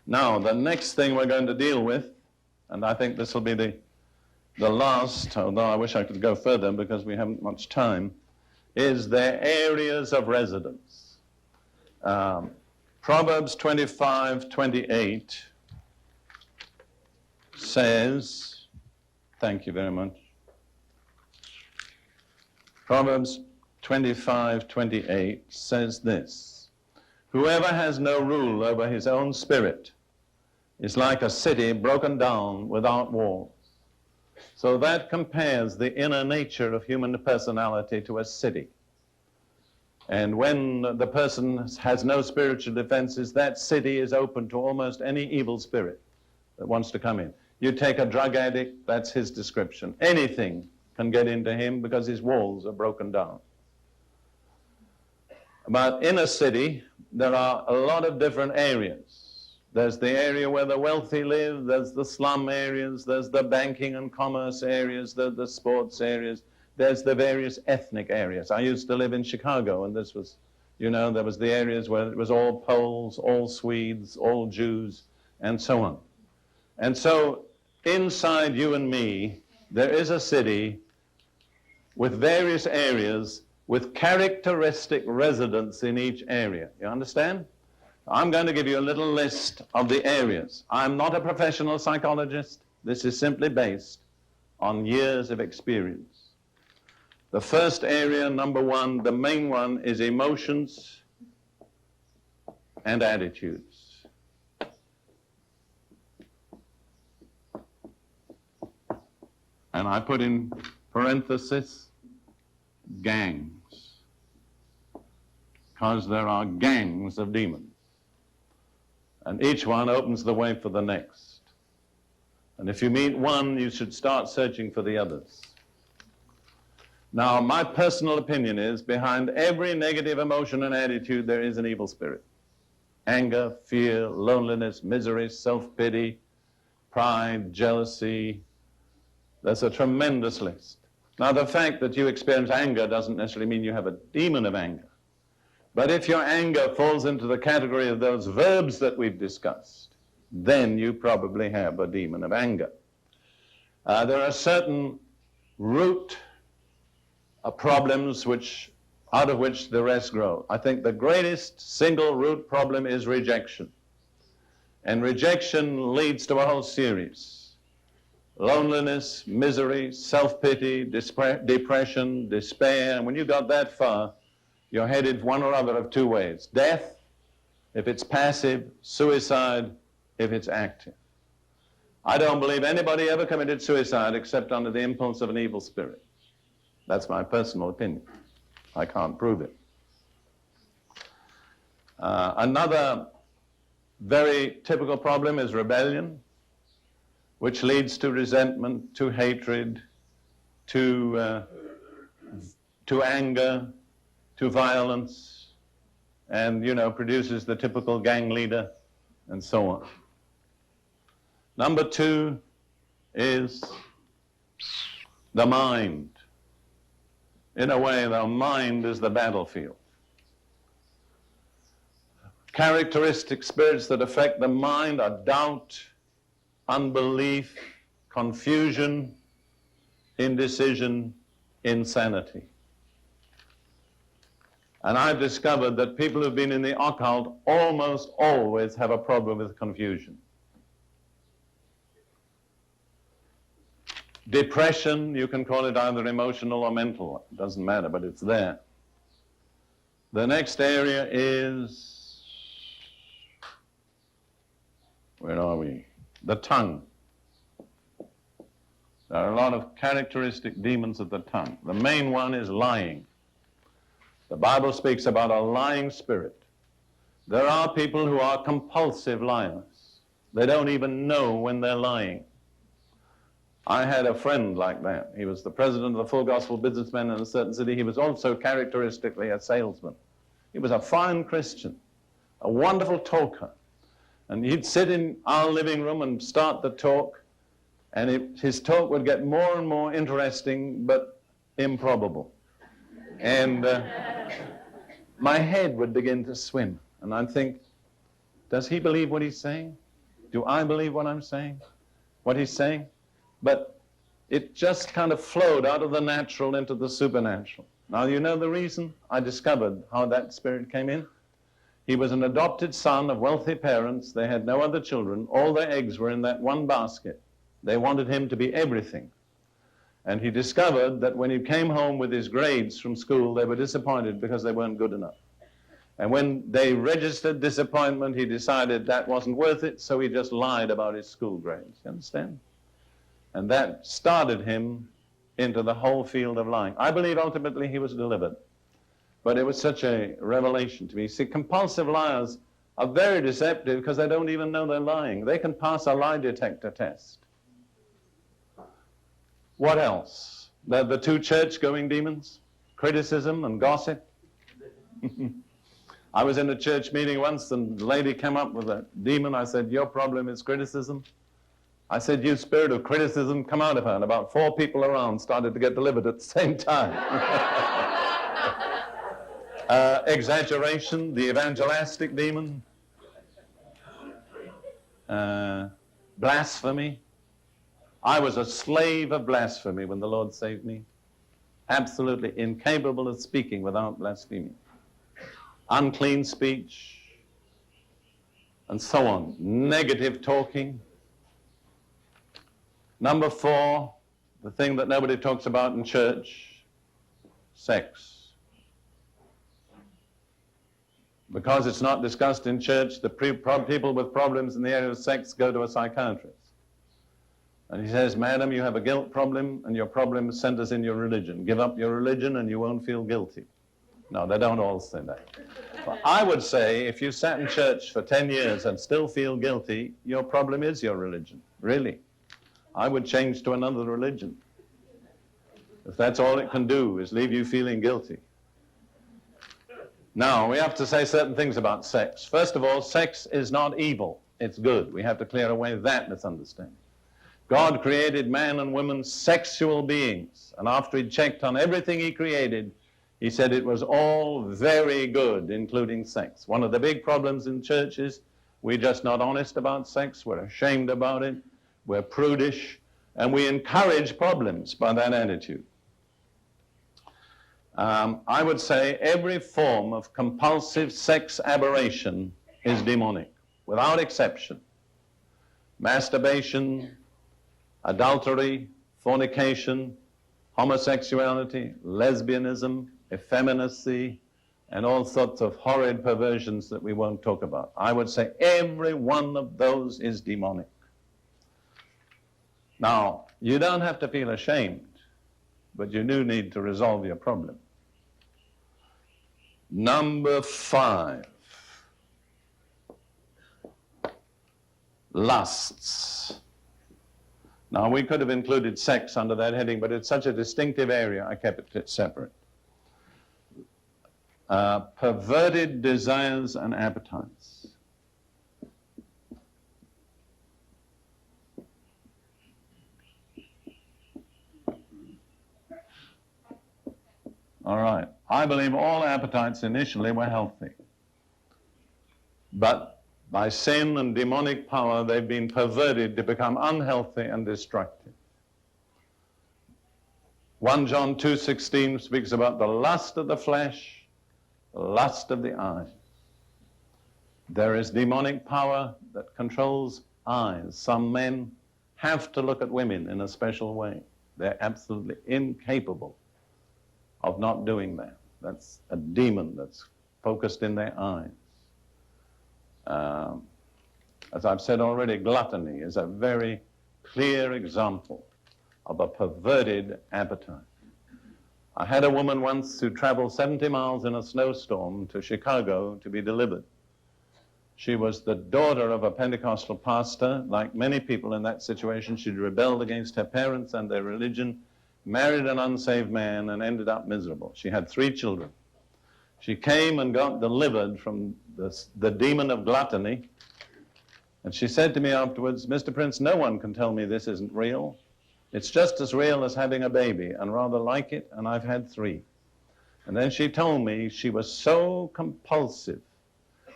Now, the next thing we're going to deal with, and I think this will be the last, although I wish I could go further because we haven't much time, is their areas of residence. Proverbs 25:28 says, thank you very much. Proverbs 25:28 says this: whoever has no rule over his own spirit is like a city broken down without walls. So that compares the inner nature of human personality to a city. And when the person has no spiritual defenses, that city is open to almost any evil spirit that wants to come in. You take a drug addict, that's his description. Anything can get into him because his walls are broken down. But in a city, there are a lot of different areas. There's the area where the wealthy live, there's the slum areas, there's the banking and commerce areas, there's the sports areas, there's the various ethnic areas. I used to live in Chicago, and this was, you know, there was the areas where it was all Poles, all Swedes, all Jews, and so on. And so inside you and me, there is a city with various areas with characteristic residents in each area. You understand? I'm going to give you a little list of the areas. I'm not a professional psychologist. This is simply based on years of experience. The first area, number one, the main one, is emotions and attitudes. And I put in parenthesis, gangs, because there are gangs of demons. And each one opens the way for the next. And if you meet one, you should start searching for the others. Now, my personal opinion is behind every negative emotion and attitude, there is an evil spirit. Anger, fear, loneliness, misery, self-pity, pride, jealousy. There's a tremendous list. Now, the fact that you experience anger doesn't necessarily mean you have a demon of anger. But if your anger falls into the category of those verbs that we've discussed, then you probably have a demon of anger. There are certain root problems out of which the rest grow. I think the greatest single root problem is rejection. And rejection leads to a whole series. Loneliness, misery, self-pity, depression, despair. And when you got that far, you're headed one or other of two ways. Death, if it's passive; suicide, if it's active. I don't believe anybody ever committed suicide except under the impulse of an evil spirit. That's my personal opinion. I can't prove it. Another very typical problem is rebellion, which leads to resentment, to hatred, to anger, to violence, and, you know, produces the typical gang leader, and so on. Number two is the mind. In a way, the mind is the battlefield. Characteristic spirits that affect the mind are doubt, unbelief, confusion, indecision, insanity. And I've discovered that people who've been in the occult almost always have a problem with confusion. Depression, you can call it either emotional or mental. It doesn't matter, but it's there. The next area is, where are we? The tongue. There are a lot of characteristic demons of the tongue. The main one is lying. The Bible speaks about a lying spirit. There are people who are compulsive liars. They don't even know when they're lying. I had a friend like that. He was the president of the Full Gospel Businessmen in a certain city. He was also characteristically a salesman. He was a fine Christian, a wonderful talker. And he'd sit in our living room and start the talk, and his talk would get more and more interesting, but improbable. And my head would begin to swim, and I'd think, does he believe what he's saying? Do I believe what I'm saying? What he's saying? But it just kind of flowed out of the natural into the supernatural. Now, you know the reason? I discovered how that spirit came in. He was an adopted son of wealthy parents. They had no other children. All their eggs were in that one basket. They wanted him to be everything. And he discovered that when he came home with his grades from school, they were disappointed because they weren't good enough. And when they registered disappointment, he decided that wasn't worth it, so he just lied about his school grades. You understand? And that started him into the whole field of lying. I believe ultimately he was delivered. But it was such a revelation to me. See, compulsive liars are very deceptive because they don't even know they're lying. They can pass a lie detector test. What else? The two church-going demons? Criticism and gossip? I was in a church meeting once and the lady came up with a demon. I said, your problem is criticism. I said, you spirit of criticism, come out of her. And about 4 people around started to get delivered at the same time. Exaggeration, the evangelistic demon. Blasphemy. I was a slave of blasphemy when the Lord saved me. Absolutely incapable of speaking without blasphemy. Unclean speech, and so on. Negative talking. Number 4, the thing that nobody talks about in church, sex. Because it's not discussed in church, the people with problems in the area of sex go to a psychiatrist. And he says, madam, you have a guilt problem, and your problem centers in your religion. Give up your religion and you won't feel guilty. No, they don't all say that. Well, I would say if you sat in church for 10 years and still feel guilty, your problem is your religion, really. I would change to another religion. If that's all it can do is leave you feeling guilty. Now, we have to say certain things about sex. First of all, sex is not evil. It's good. We have to clear away that misunderstanding. God created man and woman sexual beings. And after he checked on everything he created, he said it was all very good, including sex. One of the big problems in church is we're just not honest about sex. We're ashamed about it. We're prudish. And we encourage problems by that attitude. I would say every form of compulsive sex aberration is demonic, without exception. Masturbation, adultery, fornication, homosexuality, lesbianism, effeminacy, and all sorts of horrid perversions that we won't talk about. I would say every one of those is demonic. Now, you don't have to feel ashamed, but you do need to resolve your problem. Number 5, lusts. Now, we could have included sex under that heading, but it's such a distinctive area, I kept it separate. Perverted desires and appetites. All right. I believe all appetites initially were healthy. But by sin and demonic power, they've been perverted to become unhealthy and destructive. 1 John 2:16 speaks about the lust of the flesh, the lust of the eyes. There is demonic power that controls eyes. Some men have to look at women in a special way. They're absolutely incapable of not doing that. That's a demon that's focused in their eyes. As I've said already, gluttony is a very clear example of a perverted appetite. I had a woman once who traveled 70 miles in a snowstorm to Chicago to be delivered. She was the daughter of a Pentecostal pastor. Like many people in that situation, she'd rebelled against her parents and their religion, married an unsaved man, and ended up miserable. She had 3 children. She came and got delivered from the demon of gluttony, and she said to me afterwards, Mr. Prince, no one can tell me this isn't real. It's just as real as having a baby, and rather like it, and I've had 3. And then she told me she was so compulsive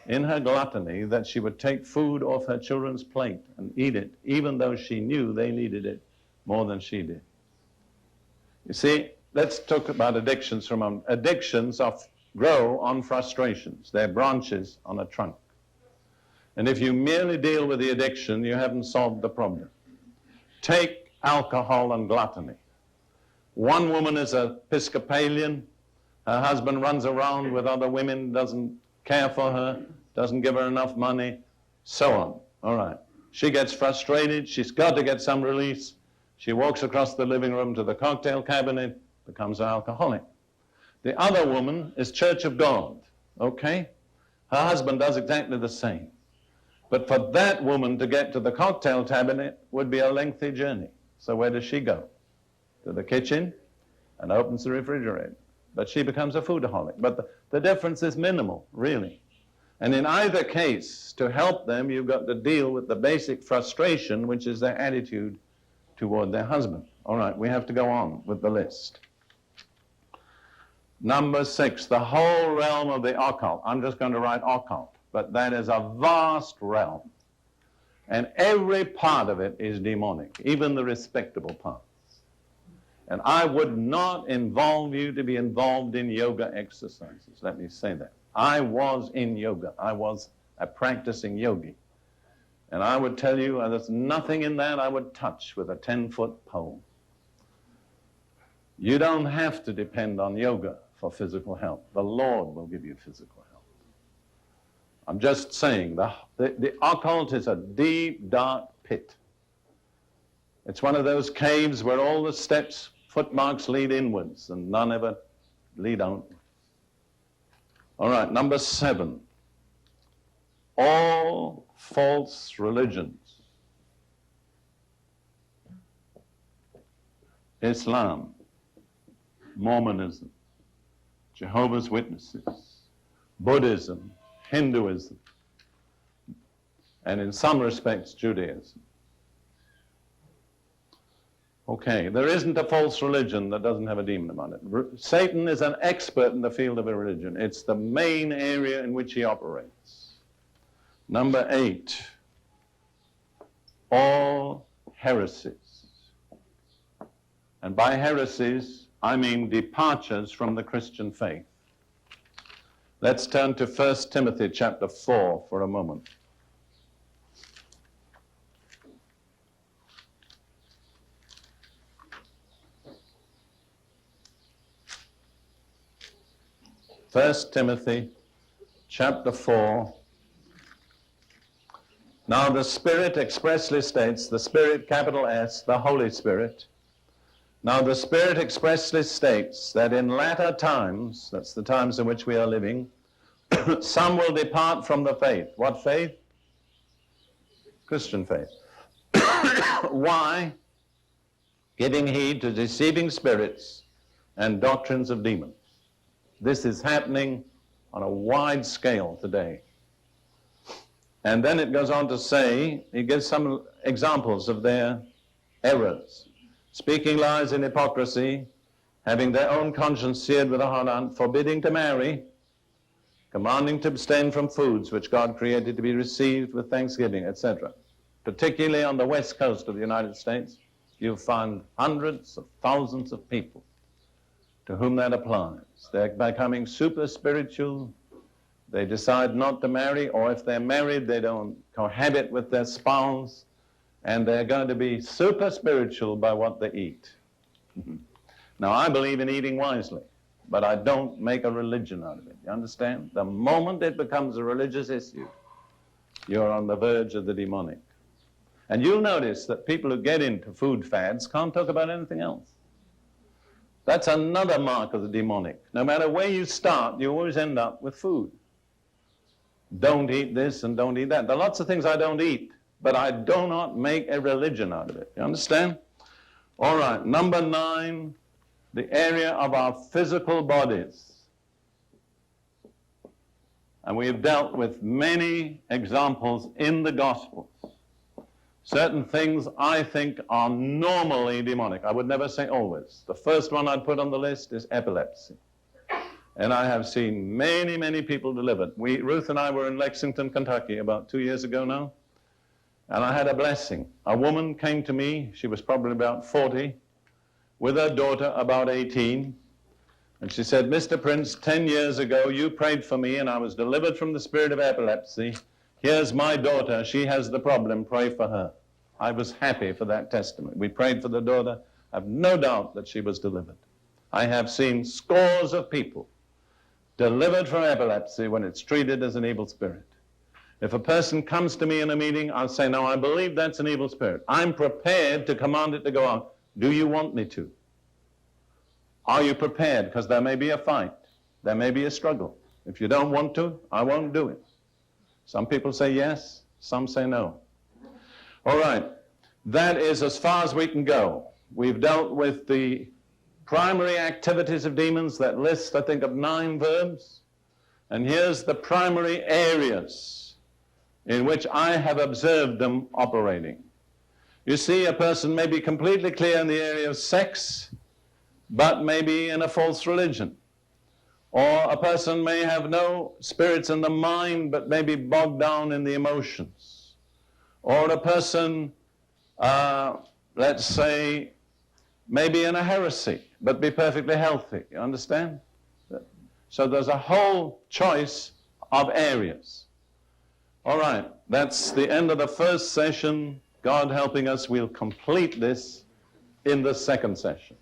in her gluttony that she would take food off her children's plate and eat it, even though she knew they needed it more than she did. You see, let's talk about addictions for a moment. Addictions grow on frustrations. They're branches on a trunk. And if you merely deal with the addiction, you haven't solved the problem. Take alcohol and gluttony. One woman is an Episcopalian. Her husband runs around with other women, doesn't care for her, doesn't give her enough money, so on. All right. She gets frustrated. She's got to get some release. She walks across the living room to the cocktail cabinet, becomes an alcoholic. The other woman is Church of God, okay? Her husband does exactly the same. But for that woman to get to the cocktail cabinet would be a lengthy journey. So where does she go? To the kitchen and opens the refrigerator. But she becomes a foodaholic. But the difference is minimal, really. And in either case, to help them, you've got to deal with the basic frustration, which is their attitude toward their husband. All right, we have to go on with the list. Number 6, the whole realm of the occult. I'm just going to write occult, but that is a vast realm. And every part of it is demonic, even the respectable parts. And I would not involve you to be involved in yoga exercises. Let me say that. I was in yoga. I was a practicing yogi. And I would tell you there's nothing in that I would touch with a 10-foot pole. You don't have to depend on yoga for physical health. The Lord will give you physical health. I'm just saying the occult is a deep, dark pit. It's one of those caves where all the steps, footmarks lead inwards and none ever lead outwards. All right, number 7. All false religions. Islam, Mormonism, Jehovah's Witnesses, Buddhism, Hinduism, and in some respects, Judaism. Okay, there isn't a false religion that doesn't have a demon on it. Satan is an expert in the field of a religion. It's the main area in which he operates. Number 8, all heresies. And by heresies, I mean departures from the Christian faith. Let's turn to 1 Timothy chapter 4 for a moment. First Timothy chapter 4. Now the Spirit expressly states, the Spirit, capital S, the Holy Spirit. Now the Spirit expressly states that in latter times, that's the times in which we are living, some will depart from the faith. What faith? Christian faith. Why? Giving heed to deceiving spirits and doctrines of demons. This is happening on a wide scale today. And then it goes on to say, it gives some examples of their errors. Speaking lies in hypocrisy, having their own conscience seared with a hot iron, forbidding to marry, commanding to abstain from foods which God created to be received with thanksgiving, etc. Particularly on the west coast of the United States, you'll find hundreds of thousands of people to whom that applies. They're becoming super spiritual. They decide not to marry, or if they're married, they don't cohabit with their spouse, and they're going to be super spiritual by what they eat. Now, I believe in eating wisely, but I don't make a religion out of it. You understand? The moment it becomes a religious issue, you're on the verge of the demonic. And you'll notice that people who get into food fads can't talk about anything else. That's another mark of the demonic. No matter where you start, you always end up with food. Don't eat this and don't eat that. There are lots of things I don't eat, but I do not make a religion out of it. You understand? All right, number 9, the area of our physical bodies. And we have dealt with many examples in the Gospels. Certain things I think are normally demonic. I would never say always. The first one I'd put on the list is epilepsy. And I have seen many, many people delivered. Ruth and I were in Lexington, Kentucky about 2 years ago now, and I had a blessing. A woman came to me, she was probably about 40, with her daughter about 18, and she said, Mr. Prince, 10 years ago you prayed for me and I was delivered from the spirit of epilepsy. Here's my daughter, she has the problem, pray for her. I was happy for that testimony. We prayed for the daughter. I have no doubt that she was delivered. I have seen scores of people delivered from epilepsy when it's treated as an evil spirit. If a person comes to me in a meeting, I'll say, no, I believe that's an evil spirit. I'm prepared to command it to go out. Do you want me to? Are you prepared? Because there may be a fight. There may be a struggle. If you don't want to, I won't do it. Some people say yes, some say no. All right, that is as far as we can go. We've dealt with the primary activities of demons, that list, I think, of 9 verbs. And here's the primary areas in which I have observed them operating. You see, a person may be completely clear in the area of sex, but maybe in a false religion. Or a person may have no spirits in the mind, but may be bogged down in the emotions. Or a person, let's say, maybe in a heresy, but be perfectly healthy. You understand? So there's a whole choice of areas. All right, that's the end of the first session. God helping us, we'll complete this in the second session.